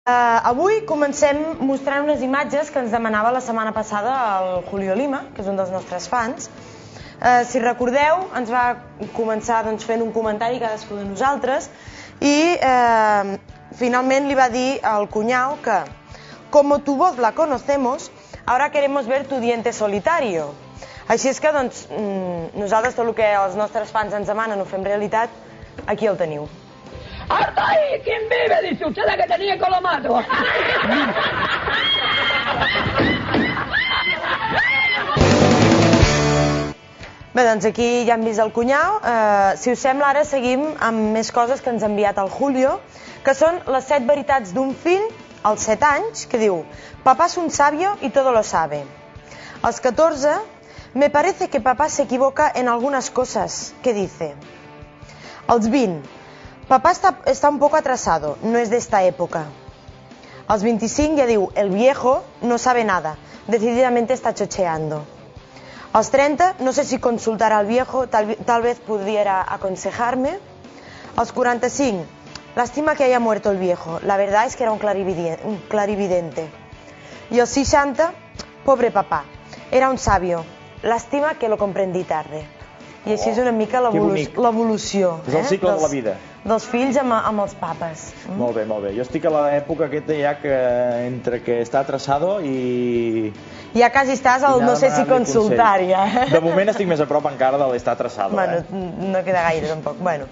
Avui comencem mostrant unes imatges que ens demanava la setmana passada el Julio Lima, que és un dels nostres fans. Si recordeu, ens va començar fent un comentari cadascú de nosaltres i finalment li va dir al cunyau que como tu voz la conocemos, ahora queremos ver tu diente solitario. Així és que nosaltres tot el que els nostres fans ens demanen ho fem realitat, aquí el teniu. ¡Hasta ahí! ¿Quién vive? Dice usted la que tenía con lo mato. Bé, doncs aquí ja hem vist el cunyau. Si us sembla, ara seguim amb més coses que ens ha enviat el Julio, que són les 7 veritats d'un fill als 7 anys, que diu: papá es un sabio y todo lo sabe. Als 14, me parece que papá se equivoca en algunas cosas. ¿Qué dice? Als 20, papá está un poco atrasado, no es de esta época. Als 25 ja diu, el viejo no sabe nada, decididamente está chocheando. Als 30, no sé si consultar al viejo, tal vez pudiera aconsejarme. Als 45, lástima que haya muerto el viejo, la verdad es que era un clarividente. Y als 60, pobre papá, era un sabio, lástima que lo comprendí tarde. I així és una mica l'evolució. És el cicle de la vida. Dels fills amb els papes. Molt bé, molt bé. Jo estic a l'època aquesta ja que entre que està atrasado i... Ja quasi estàs al no sé si consultar, ja. De moment estic més a prop encara de l'estar atrasado. Bueno, no queda gaire tampoc. Bueno,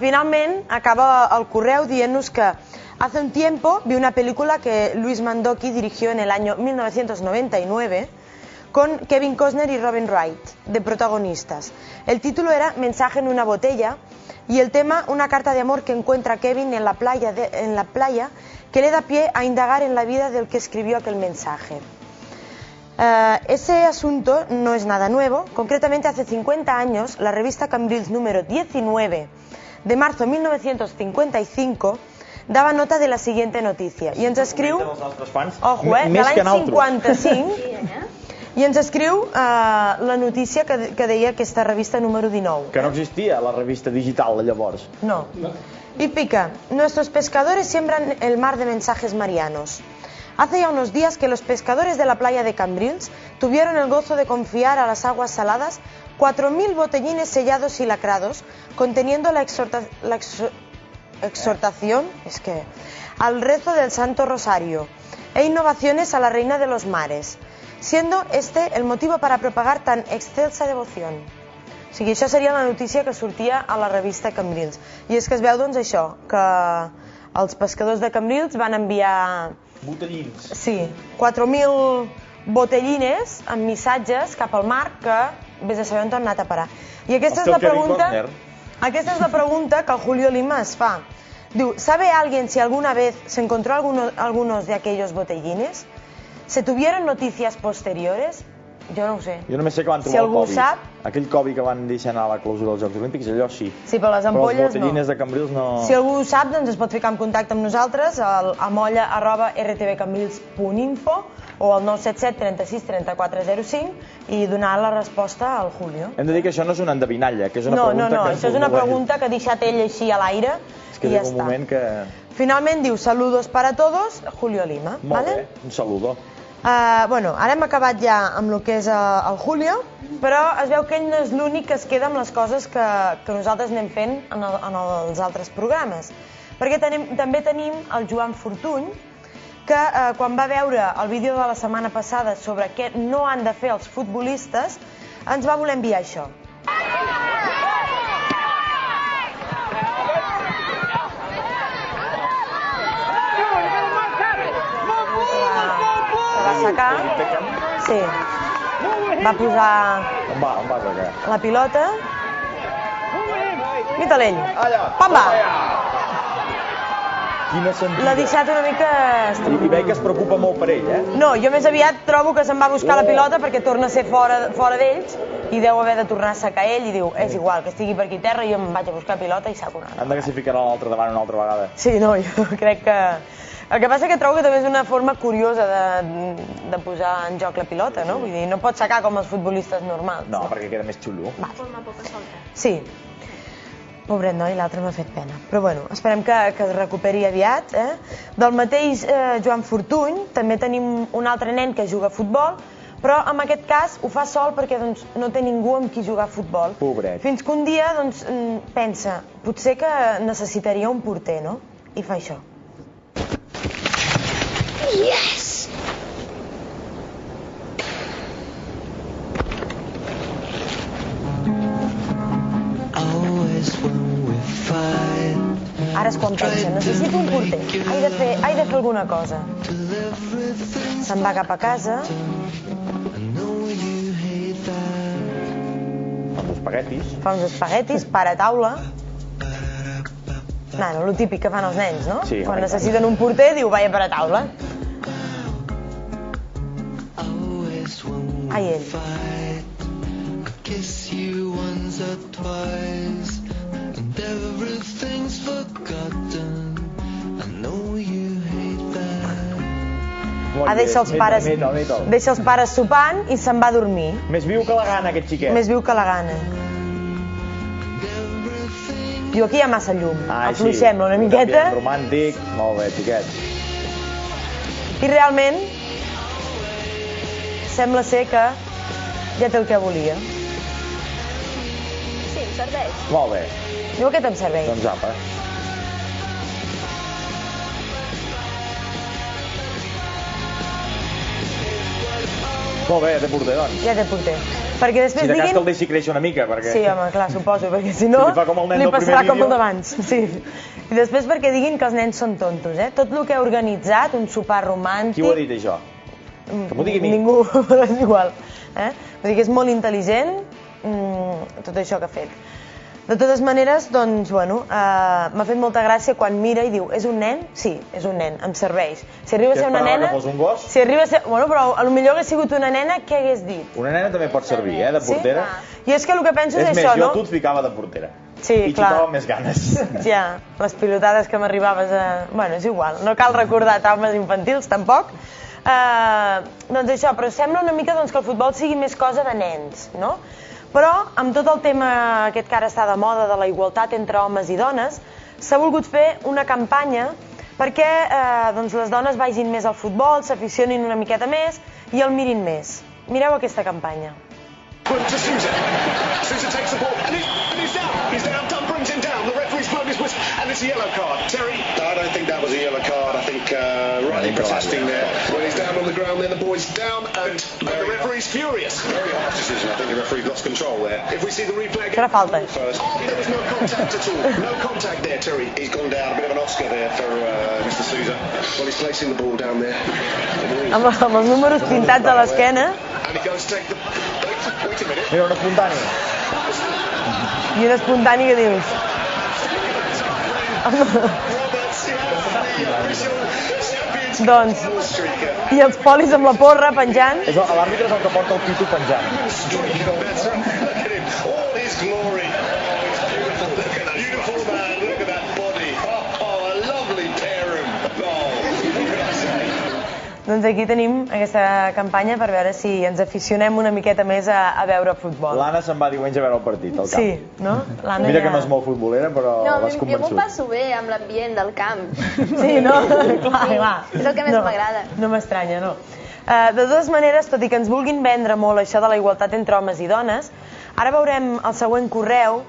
finalment acaba el correu dient-nos que hace un tiempo vi una película que Luis Mandoki dirigió en el año 1999 con Kevin Costner y Robin Wright, de protagonistas. El título era Mensaje en una botella y el tema una carta de amor que encuentra Kevin en la playa que le da pie a indagar en la vida del que escribió aquel mensaje. Ese asunto no es nada nuevo. Concretamente, hace 50 años, la revista Cambrils número 19 de marzo de 1955 daba nota de la siguiente noticia. I ens escriu... Ojo, de l'any 55... I ens escriu la notícia que deia aquesta revista número 19. Que no existia la revista digital de llavors. No. Y pica, nuestros pescadores siembran el mar de mensajes marianos. Hace ya unos días que los pescadores de la playa de Cambrils tuvieron el gozo de confiar a las aguas saladas 4.000 botellines sellados y lacrados conteniendo la exhortación al rezo del Santo Rosario e innovaciones a la Reina de los Mares, siendo este el motivo para propagar tan excelsa devoción. O sigui, això seria la notícia que sortia a la revista Cambrils. I és que es veu, doncs, això, que els pescadors de Cambrils van enviar... Botellins. Sí, 4.000 botellines amb missatges cap al mar que, vés a saber on han anat a parar. I aquesta és la pregunta que el Julio Lima es fa. Diu, ¿sabe alguien si alguna vez se encontró algunos de aquellos botellines? ¿Se tuvieron noticias posteriores? Jo no ho sé. Jo només sé que van trobar el Covid. Aquell Covid que van deixar anar a la clausura dels Jocs Olímpics, allò sí. Sí, però les ampolles no. Però les botellines de Cambrils no... Si algú ho sap, doncs es pot ficar en contacte amb nosaltres a molla@rtvcambrils.info o al 977 36 34 05 i donar la resposta al Julio. Hem de dir que això no és una endevinalla, que és una pregunta que... No, això és una pregunta que ha deixat ell així a l'aire i ja està. Finalment diu, saludos para todos, Julio Lima. Molt bé, un saludo. Bueno, ara hem acabat ja amb el que és el Julio, però es veu que ell no és l'únic que es queda amb les coses que nosaltres anem fent en els altres programes. Perquè també tenim el Joan Fortuny, que quan va veure el vídeo de la setmana passada sobre què no han de fer els futbolistes, ens va voler enviar això. Sí, va posar la pilota i talell, pam va, l'ha deixat una mica I veig que es preocupa molt per ell, No, jo més aviat trobo que se'n va buscar la pilota perquè torna a ser fora d'ells i deu haver de tornar a secar ell i diu, és igual, que estigui per aquí terra, jo em vaig a buscar pilota i saco una altra. Han de que s'hi ficarà l'altre davant una altra vegada. Sí, no, jo crec que... El que passa que trobo que també és una forma curiosa de posar en joc la pilota, no? Vull dir, no pots sacar com els futbolistes normals. No, perquè queda més xulo. Sí. Pobret noi, l'altre m'ha fet pena. Però bueno, esperem que es recuperi aviat. Del mateix Joan Fortuny també tenim un altre nen que juga a futbol, però en aquest cas ho fa sol perquè no té ningú amb qui jugar a futbol. Pobret. Fins que un dia pensa, potser que necessitaria un porter, no? I fa això. Yes! Ara és quan pensa, necessito un porter, he de fer alguna cosa. Se'n va cap a casa. Fa uns espaguetis. Fa uns espaguetis, para taula. Bueno, lo típic que fan els nens, no? Sí, quan necessiten un porter, diu, vaja per a taula. Ai, ell. Deixa els pares sopant i se'n va a dormir. Més viu que la gana, aquest xiquet. Més viu que la gana. Diu, aquí hi ha massa llum. Afluixem-lo una miqueta. Romàntic. Molt bé, xiquet. I realment sembla ser que ja té el que volia. Sí, em serveix. Molt bé. Diu, aquest em serveix. Doncs apa. Molt bé, ja té porter, doncs. Ja té porter. Perquè després si de cas diguin... que el deixi créixer una mica, perquè... Sí, home, clar, suposo, perquè si no li passarà com el d'abans. Sí. I després perquè diguin que els nens són tontos, Tot el que ha organitzat, un sopar romàntic... Qui ho ha dit, això? Que m'ho digui a mi. Ningú, però és igual. Vull dir que és molt intel·ligent tot això que ha fet. De totes maneres, doncs, bueno, m'ha fet molta gràcia quan mira i diu, és un nen? Sí, és un nen, em serveix. Si arriba a ser una nena... Que fos un gos? Si arriba a ser... Bueno, però potser hagués sigut una nena, què hagués dit? Una nena també pot servir, de portera. Sí? I és que el que penso és això, no? És més, jo a tu et ficava de portera. Sí, clar. I xutava més ganes. Ja, les pilotades que m'arribaves a... Bueno, és igual, no cal recordar traumes infantils, tampoc. Doncs això, però sembla una mica que el futbol sigui més cosa de nens, no? Però, amb tot el tema aquest que ara està de moda de la igualtat entre homes i dones, s'ha volgut fer una campanya perquè les dones vagin més al futbol, s'aficionin una miqueta més i el mirin més. Mireu aquesta campanya. To Sousa. Sousa takes the ball and he's down. He's down. Dunn brings him down. The referee's blown his whistle and it's a yellow card. Terry? No, I don't think that was a yellow card. I think rightly protesting there. When he's down on the ground, then the boy's down and the referee's furious. Very harsh decision. I think the referee lost control there. If we see the replay Serà again falta. First. there was no contact at all. No contact there, Terry. He's gone down. A bit of an Oscar there for Mr. Sousa. Well, he's placing the ball down there. Amb els números pintats a l'esquena. And he goes to take the... Wait a minute. Mira, un espontani. I un espontani que dius... Doncs, i els polis amb la porra penjant. L'àrbitre és el que porta el pito penjant. All his glory. Beautiful man. Look at that body. Oh, a lovely pair of... Doncs aquí tenim aquesta campanya per veure si ens aficionem una miqueta més a veure futbol. L'Anna se'n va diumenge a veure el partit, al camp. Sí, no? Mira que no és molt futbolera, però l'has convençut. Jo m'ho passo bé amb l'ambient del camp. Sí, no? Clar. És el que més m'agrada. No m'estranya, no. De totes maneres, tot i que ens vulguin vendre molt això de la igualtat entre homes i dones, ara veurem el següent correu,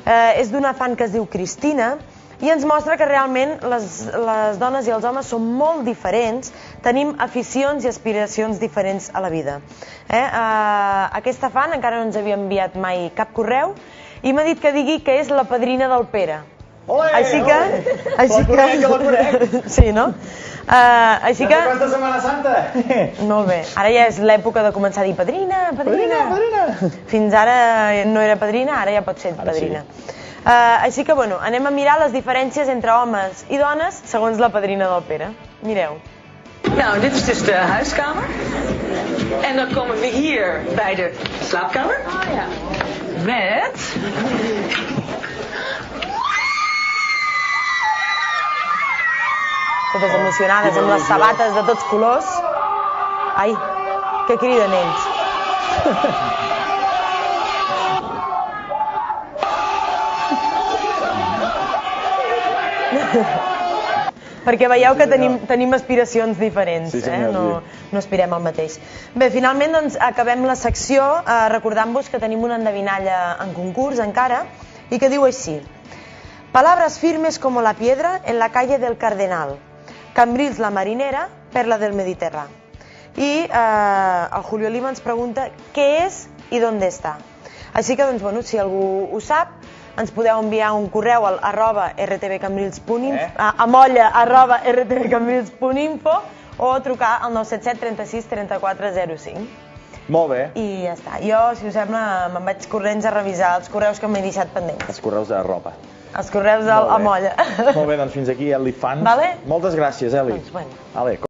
és d'una fan que es diu Cristina, i ens mostra que realment les dones i els homes són molt diferents, tenim aficions i aspiracions diferents a la vida. Aquesta fan encara no ens havia enviat mai cap correu i m'ha dit que digui que és la padrina del Pere. Així que... La conec. Sí, no? Així que... Aquesta Setmana Santa! Molt bé. Ara ja és l'època de començar a dir padrina, padrina. Fins ara no era padrina, ara ja pot ser padrina. Així que, bueno, anem a mirar les diferències entre homes i dones segons la padrina del Pere. Mireu. Nou, dit is dus de huiskamer. En dan komen we hier bij de slaapkamer. Oh ja. Met... Totes emocionades amb les sabates de tots colors. Ai, que criden ells. Perquè veieu que tenim aspiracions diferents, Sí, senyor, no aspirem al mateix. Bé, finalment doncs, acabem la secció recordant-vos que tenim una endevinalla en concurs encara i que diu així: Palabras firmes como la piedra en la calle del Cardenal. Cambrils la marinera, perla del Mediterrani. I el Julio Lima ens pregunta què és i d'on està. Així que, doncs, bueno, si algú ho sap, ens podeu enviar un correu al @rtvcambrils.info, amolla@rtvcambrils.info o trucar al 977 36 34 05. Molt bé. I ja està. Jo, si us sembla, me'n vaig corrents a revisar els correus que m'he deixat pendents. Els correus de ropa. Els correus a Molla. Molt bé, doncs fins aquí, Eli Fans. Vale. Moltes gràcies, Eli. Doncs, bueno. Vale.